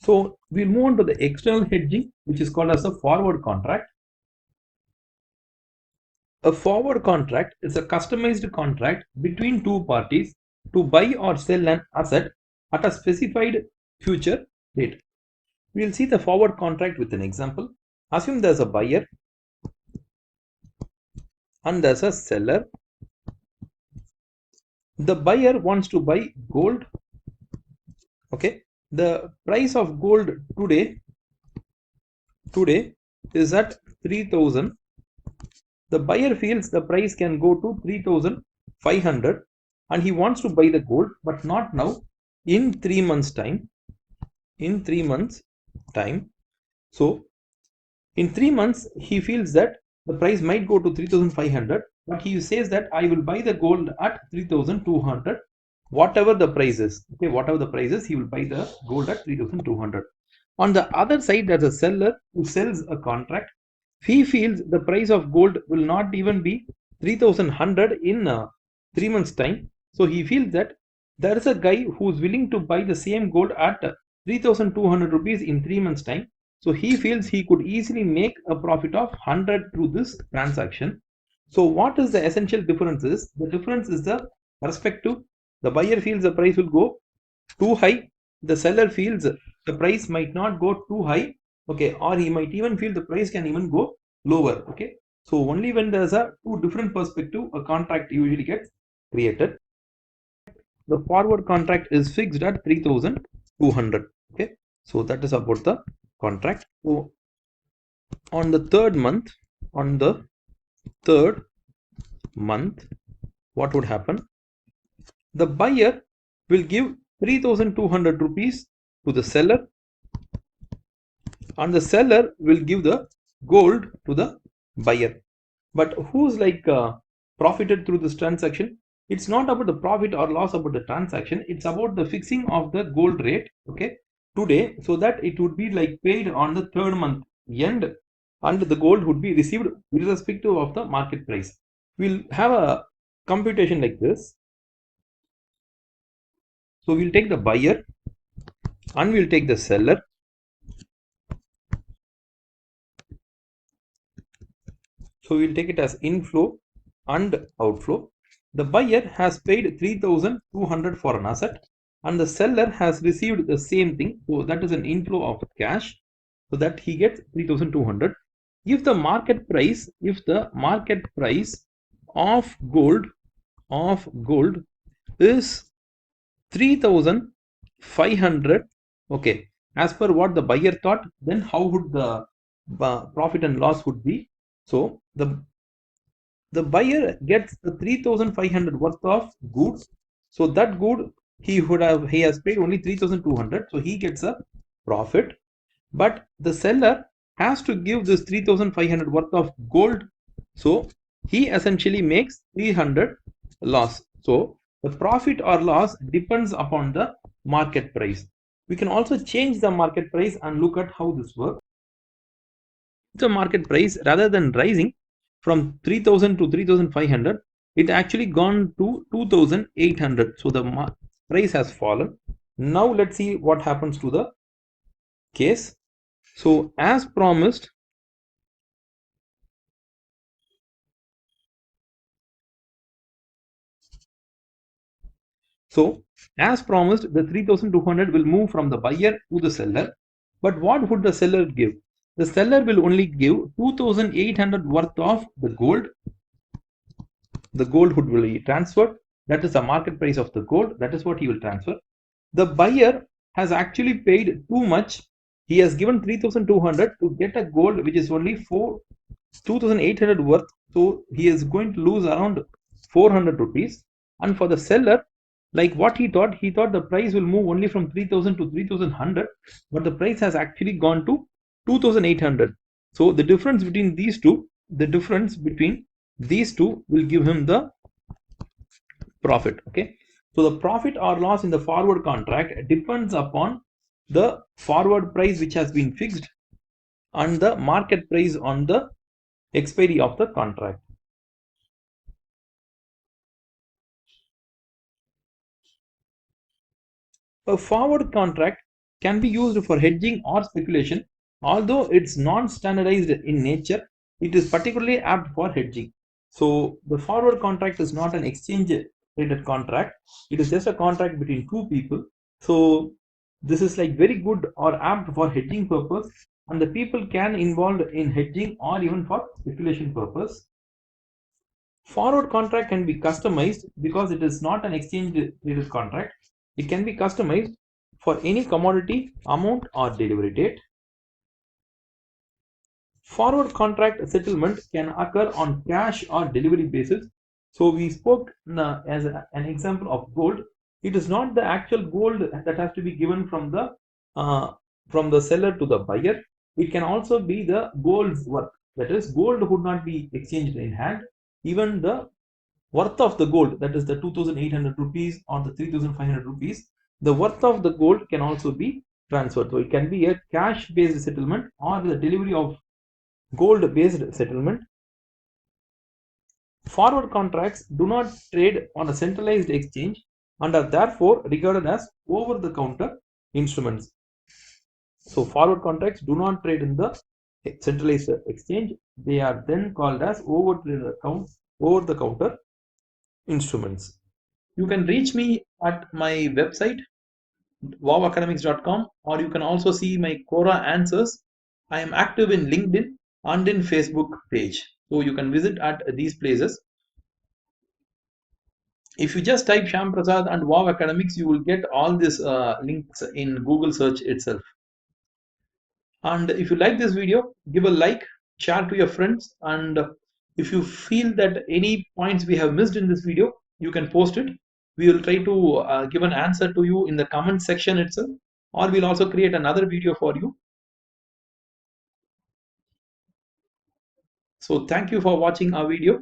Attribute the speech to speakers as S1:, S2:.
S1: So we'll move on to the external hedging, which is called as a forward contract. A forward contract is a customized contract between two parties to buy or sell an asset at a specified future date. We'll see the forward contract with an example. Assume there's a buyer and there's a seller. The buyer wants to buy gold. Okay, the price of gold today is at 3,000. The buyer feels the price can go to 3,500 and he wants to buy the gold, but not now, in 3 months time. So in 3 months he feels that the price might go to 3,500, but he says that I will buy the gold at 3,200, whatever the price is. Okay, whatever the price is, he will buy the gold at 3,200. On the other side, there's a seller who sells a contract. He feels the price of gold will not even be 3,100 in 3 months time. So he feels that there is a guy who's willing to buy the same gold at 3,200 rupees in 3 months time. So he feels he could easily make a profit of 100 through this transaction. So what is the essential difference is? The difference is the perspective. The buyer feels the price will go too high. The seller feels the price might not go too high. Okay, or he might even feel the price can even go lower. Okay, so only when there's a two different perspective, a contract usually gets created. The forward contract is fixed at 3,200. Okay, so that is about the contract. So on the third month, what would happen? The buyer will give 3,200 rupees to the seller, and the seller will give the gold to the buyer. But who's profited through this transaction? It's not about the profit or loss about the transaction. It's about the fixing of the gold rate, okay, today, so that it would be like paid on the third month end, and the gold would be received irrespective of the market price. We'll have a computation like this. So we'll take the buyer and we'll take the seller. So we'll take it as inflow and outflow. The buyer has paid 3,200 for an asset and the seller has received the same thing. So that is an inflow of cash. So that he gets 3,200. If the market price of gold is 3,500, okay, as per what the buyer thought, then how would the profit and loss would be? So the buyer gets the 3,500 worth of goods. So that good he has paid only 3,200, so he gets a profit. But the seller has to give this 3,500 worth of gold, so he essentially makes 300 loss. So the profit or loss depends upon the market price. We can also change the market price and look at how this works. The market price, rather than rising from 3,000 to 3,500, it actually gone to 2,800. So the price has fallen. Now let's see what happens to the case. So as promised, the 3,200 will move from the buyer to the seller. But what would the seller give? The seller will only give 2,800 worth of the gold. The gold would be transferred. That is the market price of the gold. That is what he will transfer. The buyer has actually paid too much. He has given 3,200 to get a gold which is only 2,800 worth. So he is going to lose around 400 rupees. And for the seller, like what he thought the price will move only from 3,000 to 3,100, but the price has actually gone to 2,800. So the difference between these two will give him the profit. Okay, so the profit or loss in the forward contract depends upon the forward price which has been fixed and the market price on the expiry of the contract. A forward contract can be used for hedging or speculation. Although it's non-standardized in nature, it is particularly apt for hedging. So the forward contract is not an exchange traded contract. It is just a contract between two people. So this is like very good or apt for hedging purpose, and the people can involved in hedging or even for speculation purpose. Forward contract can be customized because it is not an exchange traded contract. It can be customized for any commodity, amount, or delivery date. Forward contract settlement can occur on cash or delivery basis. So we spoke as an example of gold. It is not the actual gold that has to be given from the seller to the buyer. It can also be the gold's worth. That is, gold would not be exchanged in hand. Even the worth of the gold, that is the 2,800 rupees or the 3,500 rupees, the worth of the gold can also be transferred. So it can be a cash based settlement or the delivery of gold based settlement. Forward contracts do not trade on a centralized exchange and are therefore regarded as over the counter instruments. So forward contracts do not trade in the centralized exchange. They are then called as over the counter instruments. You can reach me at my website wowacademics.com, or you can also see my Quora answers. I am active in LinkedIn and in Facebook page. So you can visit at these places. If you just type Sham Prasad and Wow Academics, you will get all these links in Google search itself. And if you like this video, give a like, share to your friends, and if you feel that any points we have missed in this video, you can post it. We will try to give an answer to you in the comment section itself, or we'll also create another video for you. So thank you for watching our video.